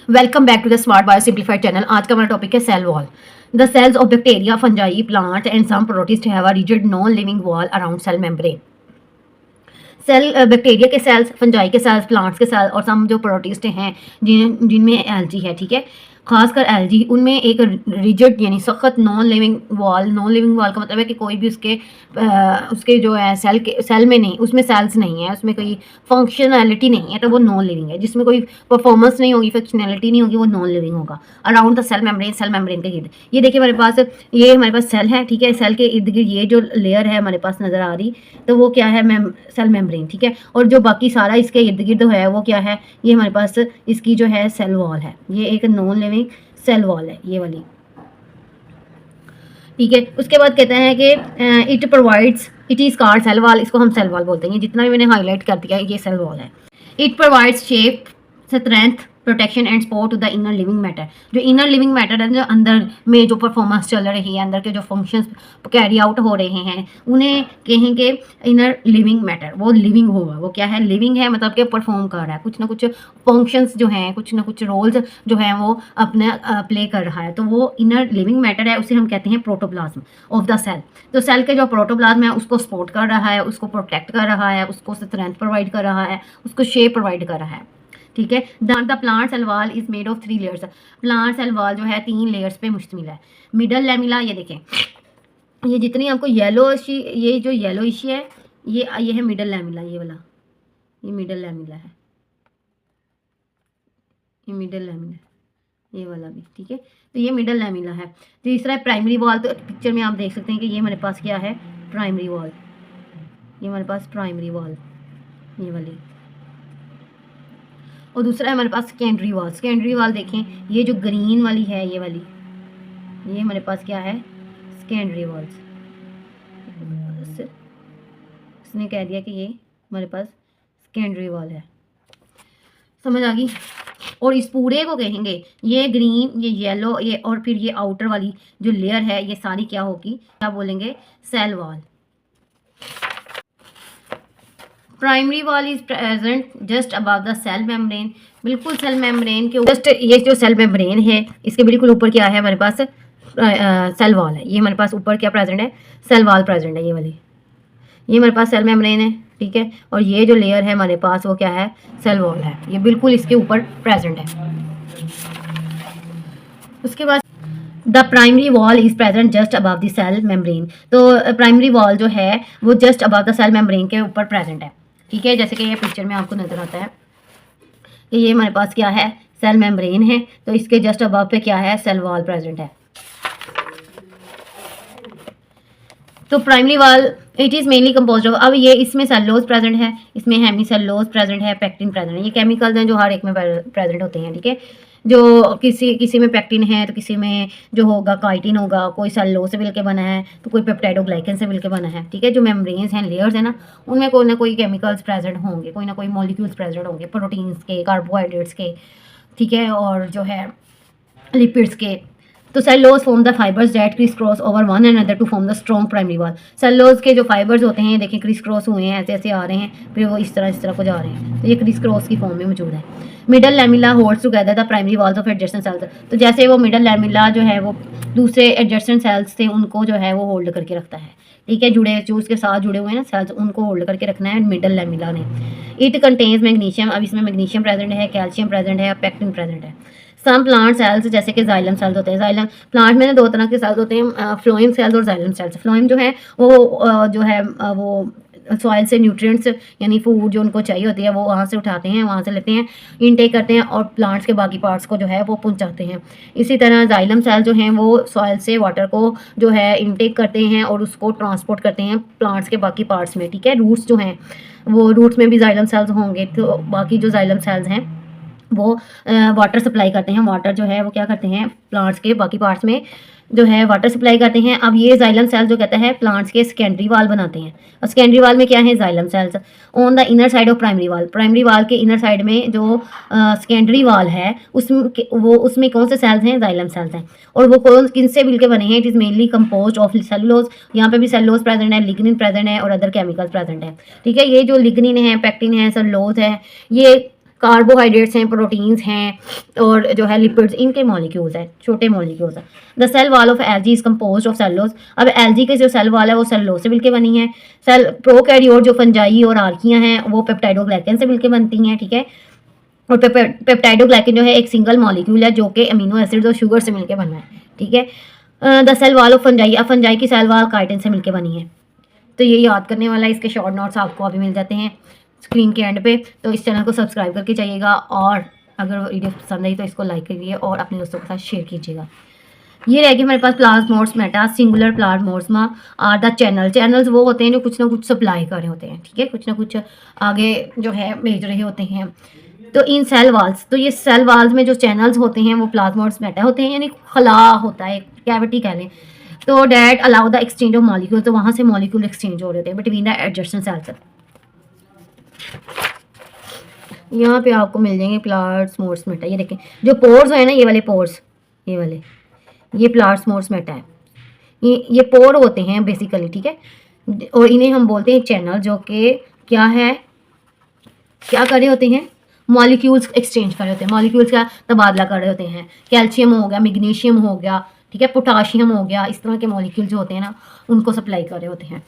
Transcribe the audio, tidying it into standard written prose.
Welcome back to the smart bio simplified channel. आज का हमारा टॉपिक है cell wall. The cells of bacteria, fungi, plant and some protist have a rigid non living wall around cell membrane. Cell bacteria के cells, fungi के cells, plants के cells और some जो protist हैं जिनमें एल्जी है, ठीक है, खासकर एल्जी, उनमें एक रिजिड यानी सख्त नॉन लिविंग वॉल का मतलब है कि कोई भी उसके जो है सेल में नहीं, उसमें सेल्स नहीं है, उसमें कोई फंक्शनैलिटी नहीं है, तो वो नॉन लिविंग है। जिसमें कोई परफॉर्मेंस नहीं होगी, फंक्शनैलिटी नहीं होगी, वो नॉन लिविंग होगा। अराउंड द सेल मेम्ब्रेन के गिर्द, ये देखिए हमारे पास सेल है, ठीक है। सेल के इर्द गिर्द ये जो लेयर है हमारे पास नज़र आ रही, तो वो क्या है, सेल मेम्ब्रेन, ठीक है। और जो बाकी सारा इसके इर्द गिर्द है वो क्या है, ये हमारे पास इसकी जो है सेल वॉल है। ये एक नॉन लिविंग सेल वॉल है, ये वाली, ठीक है। उसके बाद कहते हैं कि it is called cell wall. इसको हम सेल वॉल बोलते हैं। जितना भी मैंने हाईलाइट कर दिया ये सेल वॉल है। It provides shape, strength, protection and support to the inner living matter. जो इनर लिविंग मैटर है, जो अंदर में जो परफॉर्मेंस चल रही है, अंदर के जो फंक्शंस कैरी आउट हो रहे हैं, उन्हें कहेंगे इनर लिविंग मैटर। वो लिविंग होगा, वो क्या है, लिविंग है, मतलब कि परफॉर्म कर रहा है, कुछ ना कुछ फंक्शंस जो हैं, कुछ ना कुछ रोल्स जो हैं वो अपने प्ले कर रहा है। तो वो इनर लिविंग मैटर है, उसे हम कहते हैं प्रोटोप्लाज्म ऑफ द सेल। तो सेल के जो प्रोटोप्लाज्म है उसको सपोर्ट कर रहा है, उसको प्रोटेक्ट कर रहा है, उसको स्ट्रेंथ प्रोवाइड कर रहा है, उसको शेप प्रोवाइड कर रहा है, ठीक है। The plant cell wall is made of 3 layers. Plant cell wall जो है 3 लेयर्स पे मुश्तमिल है। मिडल लैमिला, ये देखें, ये जितनी आपको ये जो येलोइश है, ये है मिडल लैमिला, ये वाला, ये मिडल लैमिला है, ये मिडल लैमिला, ये वाला भी, ठीक है। तो ये मिडल लैमिला है। तीसरा है प्राइमरी वॉल। तो पिक्चर में आप देख सकते हैं कि ये हमारे पास क्या है, प्राइमरी वॉल। ये हमारे पास प्राइमरी वॉल, ये वाली। और दूसरा है हमारे पास सेकेंडरी वॉल। सेकेंडरी वॉल देखें, ये जो ग्रीन वाली है, ये वाली, ये हमारे पास क्या है, सेकेंडरी वॉल्स। इसने कह दिया कि ये हमारे पास सेकेंडरी वॉल है। समझ आ गई। और इस पूरे को कहेंगे, ये ग्रीन, ये येलो, ये और फिर ये आउटर वाली जो लेयर है, ये सारी क्या होगी, क्या बोलेंगे, cell wall. Primary wall is present just above the cell membrane. बिल्कुल सेल मेम्ब्रेन के जस्ट, ये जो सेल मेम्ब्रेन है इसके बिल्कुल ऊपर क्या है हमारे पास, सेल वॉल है। ये हमारे पास ऊपर क्या प्रेजेंट है, सेल वॉल प्रेजेंट है, ये वाली, ये हमारे पास सेल मेम्ब्रेन है, ठीक है। और ये जो लेयर है हमारे पास वो क्या है, सेल वॉल है। ये बिल्कुल इसके ऊपर प्रेजेंट है। उसके बाद the primary wall is present just above the cell membrane. तो प्राइमरी वॉल जो है वो just above the cell membrane के ऊपर प्रेजेंट है, ठीक है। जैसे कि ये पिक्चर में आपको नजर आता है कि ये हमारे पास क्या है, सेल मेम्ब्रेन है, तो इसके जस्ट अबव पे क्या है, सेल वॉल प्रेजेंट है। तो primary wall it is mainly composed of, अब ये इसमें सेलुलोज प्रेजेंट है, इसमें हेमी सेलुलोज प्रेजेंट है, पेक्टिन प्रेजेंट है। ये केमिकल्स हैं जो हर एक में प्रेजेंट होते हैं, ठीक है। जो किसी में पेक्टिन है, तो किसी में जो होगा काइटिन होगा, कोई सेलुलोज से मिलकर बना है, तो कोई पेप्टाइडोग्लाइकन से मिलकर बना है, ठीक है। जो मेम्ब्रेन्स हैं, लेयर्स है ना, उनमें कोई ना कोई केमिकल्स प्रेजेंट होंगे, कोई ना कोई मॉलिक्यूल्स प्रेजेंट होंगे, प्रोटीन्स के, कार्बोहाइड्रेट्स के, ठीक है, और जो है लिपिड्स के। तो cellulose form the fibres that criss cross over one and other to form the strong primary wall. Cellulose के जो फाइबर्स होते हैं, देखें क्रिस क्रॉस हुए हैं, ऐसे ऐसे आ रहे हैं, फिर वो इस तरह को जा रहे हैं, तो ये क्रिस क्रॉस की फॉर्म में मौजूद है। Middle lamella holds together the primary walls of adjacent sales. तो जैसे वो मिडल लैमिला जो है वो दूसरे एडजेसेंट सेल्स से उनको जो है वो होल्ड करके रखता है, ठीक है। जो उसके साथ जुड़े हुए हैं ना सेल्स, उनको होल्ड करके रखना है मिडल लैमिला ने। It contains magnesium. अब इसमें मैग्नीशियम प्रेजेंट है, कैल्शियम प्रेजेंट है, पेक्टिन प्रेजेंट है। सम प्लांट सेल्स जैसे कि जाइलम सेल्स होते हैं। जाइलम प्लांट में 2 तरह के सेल्स होते हैं, फ्लोएम सेल्स और जाइलम सेल्स। फ्लोएम जो है वो जो है वो सॉइल से न्यूट्रिएंट्स यानी फूड जो उनको चाहिए होती है वो वहाँ से उठाते हैं, वहाँ से लेते हैं, इनटेक करते हैं और प्लांट्स के बाकी पार्ट्स को जो है वो पहुँचाते हैं। इसी तरह जाइलम सेल जो हैं वो सॉइल से वाटर को जो है इनटेक करते हैं और उसको ट्रांसपोर्ट करते हैं प्लांट्स के बाकी पार्ट्स में, ठीक है। रूट्स जो हैं वो रूट्स में भी जाइलम सेल्स होंगे, तो बाकी जो जाइलम सेल्स हैं वो वाटर सप्लाई करते हैं। वाटर जो है वो क्या करते हैं, प्लांट्स के बाकी पार्ट्स में जो है वाटर सप्लाई करते हैं। अब ये जाइलम सेल जो कहता है प्लांट्स के सेकेंडरी वाल बनाते हैं। और सेकेंडरी वाल में क्या है, xylem cells. On the inner side of primary wall, primary wall के इनर साइड में जो सेकेंडरी वाल है उसमें कौन से सेल्स हैं, जाइलम सेल्स हैं। और वो कौन किन से मिलकर बने हैं, it is mainly composed of cellulose. यहाँ पे भी सेलुलोज प्रेजेंट है, लिग्निन प्रेजेंट है और अदर केमिकल्स प्रेजेंट है, ठीक है। ये जो लिग्निन है, पेक्टिन है, सेलुलोज है, ये कार्बोहाइड्रेट्स हैं, प्रोटीन्स हैं और जो है लिपिड्स, इनके मॉलिक्यूल्स हैं, छोटे मॉलिक्यूल्स हैं। The cell wall of algae is composed of cellulose. अब एल्गी के जो सेल वॉल है वो सेलुलोज से मिलकर बनी है। सेल प्रोकैरियोट जो फंजाई और आर्कियां हैं वो पेप्टाइडोग्लाइकन से मिलकर बनती हैं, ठीक है। और पेप्टाइडोग्लाइकन जो है एक सिंगल मॉलिक्यूल है जो कि अमीनो एसिड और शुगर से मिलकर बना है, ठीक है। The cell wall of fungi, अब फंजाई की सेल वॉल काइटिन से मिलकर बनी है। तो ये याद करने वाला है, इसके शॉर्ट नोट्स आपको अभी मिल जाते हैं स्क्रीन के एंड पे। तो इस चैनल को सब्सक्राइब करके जाइएगा और अगर वीडियो पसंद आई तो इसको लाइक करिए और अपने दोस्तों के साथ शेयर कीजिएगा। ये रहेगी हमारे पास प्लाज्मोस्मेटा, सिंगुलर प्लाज्मोस्मा आर द चैनल्स वो होते हैं जो कुछ ना कुछ सप्लाई कर रहे होते हैं, ठीक है, कुछ ना कुछ आगे जो है भेज रहे होते हैं। तो इन सेल वाल्स, तो ये सेल वाल्स में जो चैनल्स होते हैं वो प्लाज्मोस्मेटा होते हैं, यानी खला होता है, कैविटी कह लें। तो that allow the exchange of molecule, तो वहाँ से मॉलिक्यूल एक्सचेंज हो रहे होते हैं बिटवीन द एडजेसेंट सेल्स। यहाँ पे आपको मिल जाएंगे प्लाज्मोस्मेटा। ये देखें जो पोर्स है ना, ये वाले पोर्स, ये वाले, ये प्लाज्मोस्मेटा है। ये पोर होते हैं बेसिकली, ठीक है। और इन्हें हम बोलते हैं चैनल, जो कि क्या है, क्या कर रहे होते हैं, मॉलिक्यूल्स एक्सचेंज कर रहे होते हैं, मॉलिक्यूल्स का तबादला कर रहे होते हैं। कैल्शियम हो गया, मैग्नीशियम हो गया, ठीक है, पोटाशियम हो गया, इस तरह के मॉलिक्यूल जो होते हैं ना उनको सप्लाई कर रहे होते हैं।